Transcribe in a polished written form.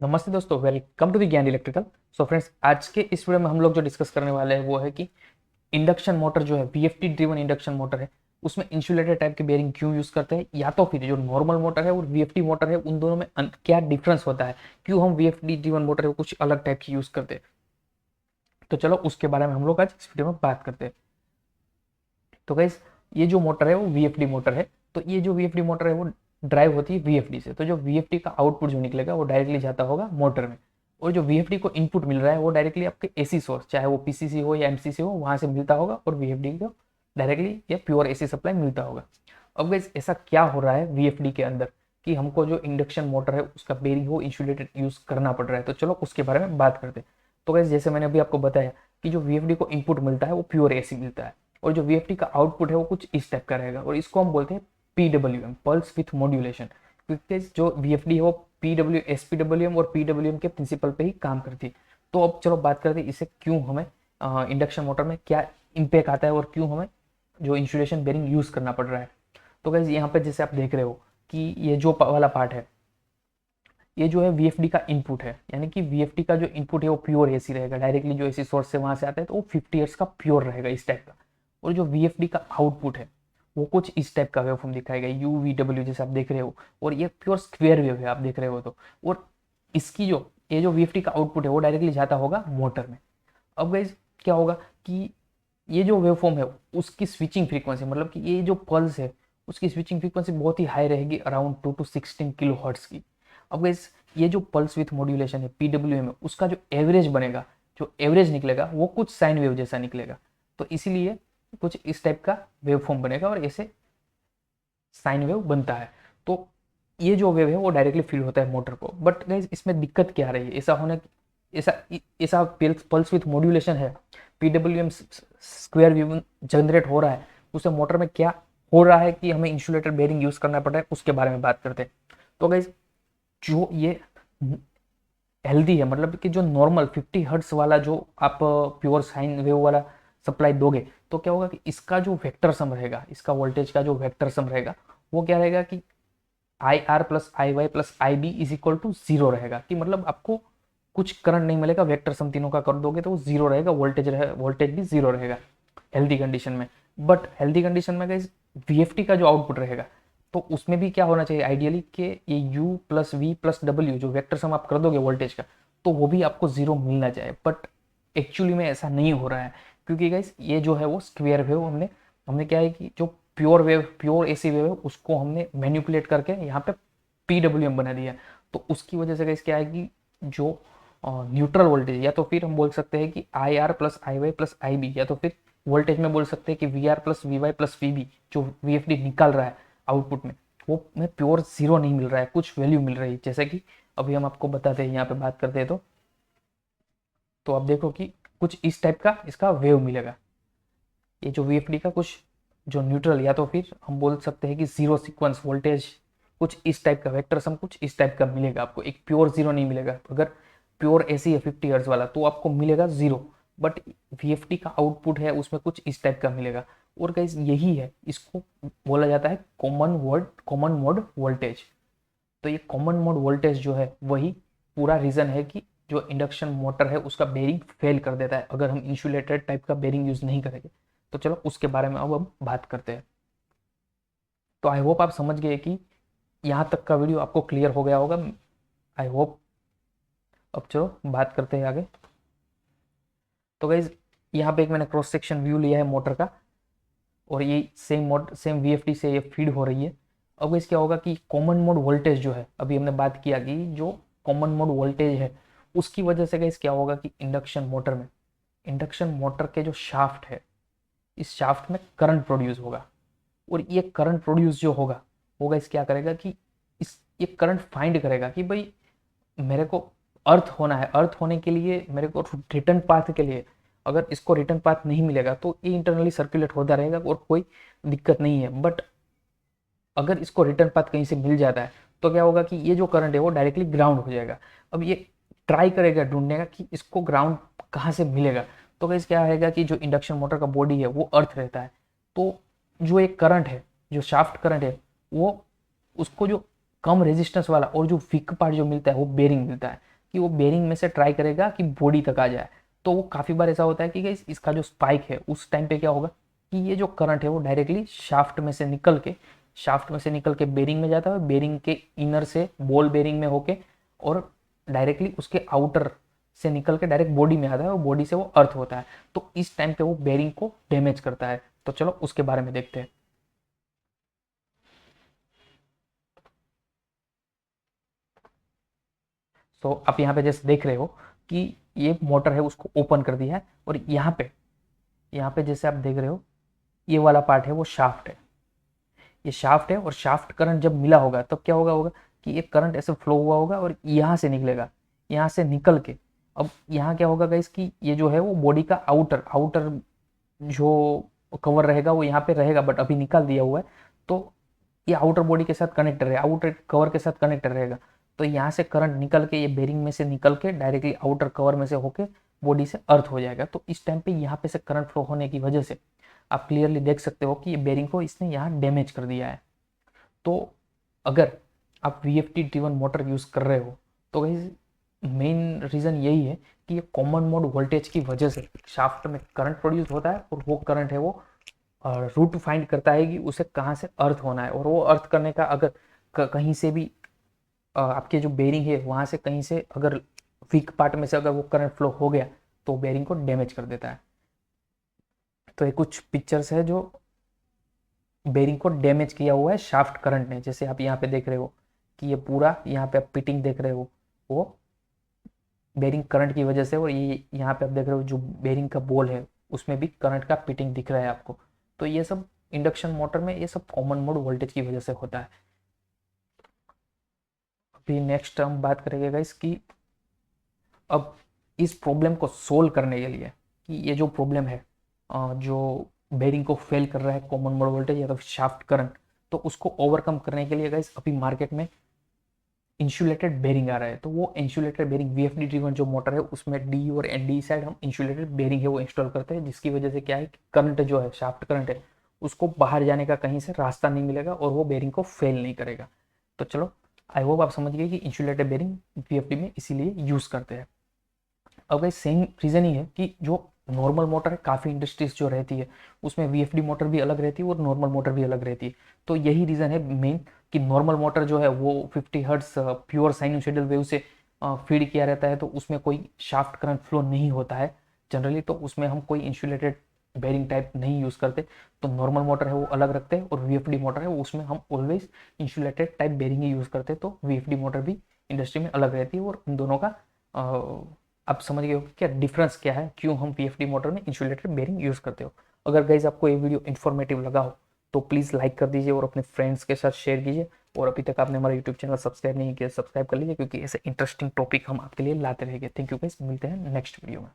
नमस्ते दोस्तों, welcome to the ज्ञान इलेक्ट्रिकल। सो फ्रेंड्स, आज के इस वीडियो में हम लोग जो डिस्कस करने वाले हैं वो है कि इंडक्शन मोटर जो है, वीएफटी ड्रिवन इंडक्शन मोटर है, उसमें इंसुलेटर टाइप के बेरिंग क्यों यूज करते हैं, या तो फिर जो नॉर्मल मोटर है और वीएफटी मोटर है उन दोनों में क्या डिफरेंस होता है, क्यों हम वीएफटी ड्रिवन मोटर है कुछ अलग टाइप की यूज करते हैं। तो चलो उसके बारे में हम लोग आज इस वीडियो में बात करते हैं। तो गाइस, ये जो मोटर है वो वीएफडी मोटर है। तो ये जो वीएफडी मोटर है वो ड्राइव होती है वीएफडी से। तो जो वीएफडी का आउटपुट जो निकलेगा वो डायरेक्टली जाता होगा मोटर में, और जो वीएफडी को इनपुट मिल रहा है वो डायरेक्टली आपके एसी सोर्स, चाहे वो पीसीसी हो या एमसीसी हो, वहां से मिलता होगा और वीएफडी को डायरेक्टली या प्योर एसी सप्लाई मिलता होगा। अब गाइस, ऐसा क्या हो रहा है वीएफडी के अंदर कि हमको जो इंडक्शन मोटर है उसका बेरिंग हो इंसुलेटेड यूज करना पड़ रहा है। तो चलो उसके बारे में बात करते हैं। तो गाइस, जैसे मैंने अभी आपको बताया कि जो वीएफडी को इनपुट मिलता है वो प्योर एसी मिलता है, और जो वीएफटी का आउटपुट है वो कुछ इस टाइप का रहेगा, और इसको हम बोलते हैं पीडब्ल्यूएम, पल्स विथ मॉड्यूलेशन। क्योंकि जो वीएफडी है वो पीडब्ल्यू एसपीडब्ल्यूएम और पीडब्ल्यूएम के प्रिंसिपल पे ही काम करती है। तो अब चलो बात करते हैं इससे क्यों हमें इंडक्शन मोटर में क्या इम्पैक्ट आता है और क्यों हमें जो इंसुलेशन बेरिंग यूज करना पड़ रहा है। तो गाइस, यहाँ पे जैसे आप देख रहे हो कि ये जो वाला पार्ट है, ये जो है वीएफडी का इनपुट है, यानी कि वीएफडी का जो इनपुट है वो प्योर एसी रहेगा, डायरेक्टली जो एसी सोर्स से वहां से आता है तो वो 50 हर्ट्ज का प्योर रहेगा इस टाइप का। और जो वीएफडी का आउटपुट है वो कुछ इस टाइप का वेवफॉर्म दिखाएगा, यू वी डब्ल्यू जैसे आप देख रहे हो, और ये प्योर स्क्वेयर वेव है आप देख रहे हो। तो और इसकी जो ये जो वीएफडी का आउटपुट है वो डायरेक्टली जाता होगा मोटर में। अब गाइज, क्या होगा कि ये जो वेवफॉर्म है उसकी स्विचिंग फ्रीक्वेंसी, मतलब कि ये जो पल्स है उसकी स्विचिंग फ्रीक्वेंसी बहुत ही हाई रहेगी, अराउंड 2 to 16 किलो हर्ट्स की। अब गाइस, ये जो पल्स विथ मॉड्यूलेशन है पीडब्ल्यूएम है, उसका जो एवरेज बनेगा, जो एवरेज निकलेगा वो कुछ साइन वेव जैसा निकलेगा। तो इसीलिए कुछ इस टाइप का वेव फॉर्म बनेगा और ऐसे साइन वेव बनता है। तो ये जो वेव है वो डायरेक्टली फील होता है मोटर को। बट गाइस, इसमें दिक्कत क्या रही है, ऐसा होने ऐसा ऐसा पल्स विथ मॉड्यूलेशन है, पीडब्ल्यूएम स्क्वायर वेव जनरेट हो रहा है, उसे मोटर में क्या हो रहा है कि हमें इंसुलेटर बेरिंग यूज करना पड़ रहा है, उसके बारे में बात करते हैं। तो गाइस, जो ये हेल्दी है, मतलब कि जो नॉर्मल 50 हर्ट्स वाला जो आप प्योर साइन वेव वाला सप्लाई दोगे, तो क्या होगा कि इसका जो वेक्टर सम रहेगा, इसका वोल्टेज का जो वेक्टर सम रहेगा वो क्या रहेगा कि I R plus I Y plus I B is equal to zero रहेगा। कि मतलब आपको कुछ करंट नहीं मिलेगा, वेक्टर सम तीनों का कर दोगे तो वो जीरो रहेगा, वोल्टेज भी जीरो रहेगा हेल्दी कंडीशन में। बट हेल्दी कंडीशन में गाइस, वीएफटी का जो आउटपुट रहेगा तो उसमें भी क्या होना चाहिए आइडियली कि ये U plus V plus W जो वेक्टर सम आप कर दोगे वोल्टेज का, तो वो भी आपको जीरो मिलना चाहिए। बट एक्चुअली में ऐसा नहीं हो रहा है, क्योंकि गाइस ये जो है वो स्क्वेयर वेव हमने हमने क्या है कि जो pure wave, pure AC wave है, उसको हमने मैनिपुलेट करके यहाँ पे पीडब्ल्यूएम बना दिया। तो उसकी वजह से गाइस क्या है कि जो न्यूट्रल वोल्टेज, या तो फिर हम बोल सकते हैं कि I R plus I Y plus I B, या तो फिर वोल्टेज में बोल सकते हैं कि V R plus V Y plus V B, जो वी एफ डी निकाल रहा है आउटपुट में, वो में प्योर जीरो नहीं मिल रहा है, कुछ वैल्यू मिल रही है। जैसे कि अभी हम आपको बताते हैं, यहाँ पे बात करते हैं तो आप देखो कि कुछ इस टाइप का इसका वेव मिलेगा। ये जो वीएफडी का कुछ जो न्यूट्रल, या तो फिर हम बोल सकते हैं कि जीरो सीक्वेंस वोल्टेज, कुछ इस टाइप का वेक्टर सम कुछ इस टाइप का मिलेगा आपको। एक प्योर जीरो नहीं मिलेगा। अगर प्योर एसी है 50 हर्ट्ज वाला तो आपको मिलेगा जीरो, बट वीएफडी का आउटपुट है उसमें कुछ इस टाइप का मिलेगा। और गाइस, यही है, इसको बोला जाता है कॉमन मोड वोल्टेज। तो ये कॉमन मोड वोल्टेज जो है वही पूरा रीजन है कि जो इंडक्शन मोटर है उसका बेरिंग फेल कर देता है अगर हम इंसुलेटेड टाइप का बेरिंग यूज नहीं करेंगे। तो चलो उसके बारे में अब हम बात करते हैं। तो आई होप आप समझ गए कि यहाँ तक का वीडियो आपको क्लियर हो गया होगा, आई होप। अब चलो बात करते हैं आगे। तो गाइज, यहाँ पे एक मैंने क्रॉस सेक्शन व्यू लिया है मोटर का, और ये सेम वीएफडी से ये फीड हो रही है। अब गाइज क्या होगा कि कॉमन मोड वोल्टेज जो है, अभी हमने बात किया कि जो कॉमन मोड वोल्टेज है उसकी वजह से गाइज क्या होगा कि इंडक्शन मोटर के जो शाफ्ट है, इस शाफ्ट में करंट प्रोड्यूस होगा। और ये करंट प्रोड्यूस जो होगा इस क्या करेगा कि ये करंट फाइंड करेगा कि भाई मेरे को अर्थ होना है, अर्थ होने के लिए मेरे को रिटर्न पाथ के लिए अगर इसको रिटर्न पाथ नहीं मिलेगा तो ये इंटरनली सर्कुलेट होता रहेगा और कोई दिक्कत नहीं है। बट अगर इसको रिटर्न पाथ कहीं से मिल जाता है तो क्या होगा कि ये जो करंट है वो डायरेक्टली ग्राउंड हो जाएगा। अब ये ट्राई करेगा ढूंढने का कि इसको ग्राउंड कहाँ से मिलेगा। तो गाइस क्या आएगा कि जो इंडक्शन मोटर का बॉडी है वो अर्थ रहता है, तो जो एक करंट है, जो शाफ्ट करंट है, वो उसको जो कम रेजिस्टेंस वाला और जो वीक पार्ट जो मिलता है वो बेरिंग मिलता है, कि वो बेरिंग में से ट्राई करेगा कि बॉडी तक आ जाए। तो वो काफ़ी बार ऐसा होता है कि guys, इसका जो स्पाइक है उस टाइम पे क्या होगा कि ये जो करंट है वो डायरेक्टली शाफ्ट में से निकल के बेरिंग में जाता है, बेरिंग के इनर से बॉल बेरिंग में होके और डायरेक्टली उसके आउटर से निकल के डायरेक्ट बॉडी में आता है और बॉडी से वो अर्थ होता है। तो इस टाइम पे वो बेरिंग को डैमेज करता है। तो चलो उसके बारे में देखते हैं। तो आप यहाँ पे जैसे देख रहे हो कि ये मोटर है उसको ओपन कर दिया है, और यहाँ पे जैसे आप देख रहे हो ये वाला पार्ट है वो शाफ्ट है, ये शाफ्ट है। और शाफ्ट करंट जब मिला होगा तब क्या होगा कि ये करंट ऐसे फ्लो हुआ होगा और यहाँ से निकलेगा, यहाँ से निकल के अब यहाँ क्या होगा गाइस कि ये जो है वो बॉडी का आउटर आउटर जो कवर रहेगा वो यहाँ पे रहेगा, बट अभी निकाल दिया हुआ है। तो ये आउटर बॉडी के साथ कनेक्टेड रहेगा, आउटर कवर के साथ कनेक्टेड रहेगा। तो यहाँ से करंट निकल के ये बेरिंग में से निकल के डायरेक्टली आउटर कवर में से होके बॉडी से अर्थ हो जाएगा। तो इस टाइम पे यहाँ पे से करंट फ्लो होने की वजह से आप क्लियरली देख सकते हो कि ये बेरिंग को इसने यहाँ डैमेज कर दिया है। तो अगर आप VFD ड्रिवन मोटर यूज़ कर रहे हो तो मेन रीज़न यही है कि ये कॉमन मोड वोल्टेज की वजह से शाफ्ट में करंट प्रोड्यूस होता है, और वो करंट है वो रूट फाइंड करता है कि उसे कहाँ से अर्थ होना है। और वो अर्थ करने का अगर कहीं से भी आपके जो बेरिंग है वहाँ से कहीं से अगर वीक पार्ट में से अगर वो करंट फ्लो हो गया तो बेरिंग को डैमेज कर देता है। तो ये कुछ पिक्चर्स है जो बेरिंग को डैमेज किया हुआ है शाफ्ट करंट ने। जैसे आप यहाँ पे देख रहे हो कि ये पूरा यहाँ पे आप पिटिंग देख रहे हो वो बेरिंग करंट की वजह से, और ये यहाँ पे आप देख रहे हो जो बेरिंग का बॉल है उसमें भी करंट का पिटिंग दिख रहा है आपको। तो ये सब इंडक्शन मोटर में ये सब कॉमन मोड वोल्टेज की वजह से होता है। अभी नेक्स्ट हम बात करेंगे गाइस कि अब इस प्रॉब्लम को सोल्व करने के लिए कि ये जो प्रॉब्लम है जो बेरिंग को फेल कर रहा है कॉमन मोड वोल्टेज या तो शाफ्ट करंट, तो उसको ओवरकम करने के लिए गाइस अभी मार्केट में इंसुलेटेड बेरिंग आ रहा है। तो वो इंसुलेटेड बेरिंग VFD ड्रिवन जो मोटर है उसमें डी और डी साइड हम इंसुलेटेड बेरिंग है वो इंस्टॉल करते हैं, जिसकी वजह से क्या है कि करंट जो है शाफ्ट करंट है उसको बाहर जाने का कहीं से रास्ता नहीं मिलेगा और वो बेरिंग को फेल नहीं करेगा। तो चलो आई होप आप समझ गए कि इंसुलेटेड बेरिंग VFD में इसीलिए यूज़ करते हैं। अब ये सेम रीज़न ही है कि जो नॉर्मल मोटर है काफ़ी इंडस्ट्रीज जो रहती है उसमें VFD मोटर भी अलग रहती है और नॉर्मल मोटर भी अलग रहती है। तो यही रीज़न है मेन कि नॉर्मल मोटर जो है वो 50 हर्ट्स प्योर साइनोसॉइडल वेव से फीड किया रहता है, तो उसमें कोई शाफ्ट करंट फ्लो नहीं होता है जनरली। तो उसमें हम कोई इंसुलेटेड बेरिंग टाइप नहीं यूज़ करते। तो नॉर्मल मोटर है वो अलग रखते हैं और VFD मोटर है वो उसमें हम ऑलवेज इंसुलेटेड टाइप बेरिंग ही यूज़ करते हैं। तो VFD मोटर भी इंडस्ट्री में अलग रहती है और इन दोनों का आप समझ गए हो क्या डिफरेंस क्या है, क्यों हम VFD मोटर में इंसुलेटेड बेरिंग यूज़ करते हो। अगर गाइज आपको ये वीडियो इन्फॉर्मेटिव लगा हो तो प्लीज़ लाइक कर दीजिए और अपने फ्रेंड्स के साथ शेयर कीजिए। और अभी तक आपने हमारा यूट्यूब चैनल सब्सक्राइब नहीं किया सब्सक्राइब कर लीजिए, क्योंकि ऐसे इंटरेस्टिंग टॉपिक हम आपके लिए लाते रहेंगे। थैंक यू गाइज, मिलते हैं नेक्स्ट वीडियो में।